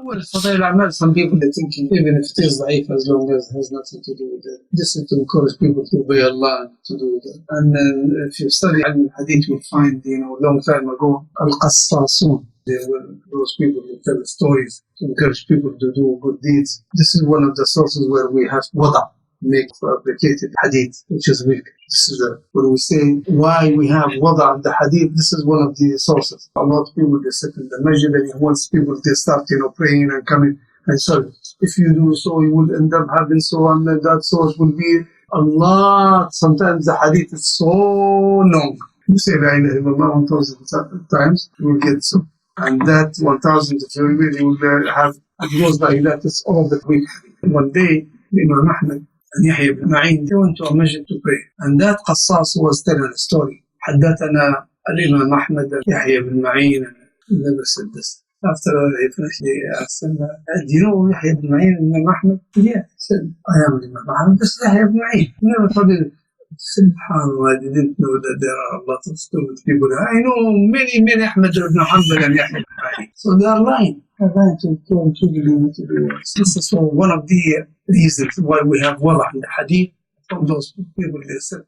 Well, فضائل الأعمال, some people they think even if it is ضعيف, as long as it has nothing to do with it. This is to encourage people to obey Allah and to do that. And if you study al-Hadith, you'll find, long time ago, al-Qassasun, they were those people who tell stories to encourage people to do good deeds. This is one of the sources where we have wada, make fabricated hadith, which is weak. This is when we say why we have wada of the hadith, this is one of the sources. A lot of people, they sit in the masjid and once people, they start, praying and coming and so if you do so, you will end up having so, and that source will be a lot. Sometimes the hadith is so long. You say La ilaha illallah 1,000 times, you will get so. And that 1,000, if you will have, it goes like that, it's all the week. One day, Muḥammad and Yahya ibn Ma'in, they went to a masjid to pray. And that Qassas was telling a story. حدثنا الإمام Muḥammad and Yahya ibn Ma'in, and he never said this. After he finished, they asked him, do you know Yahya ibn Ma'in and Imam Muḥammad? Yeah, he said, I am Imam Muḥammad, this is Yahya ibn Ma'in. He never thought it. SubhanAllah, I didn't know that there are a lot of stupid people. I know many Ahmad ibn Hanbal and Yahya ibn Ma'in. So they are lying. They're lying to do this. This is one of the reasons why we have wada in the hadith from those people they said.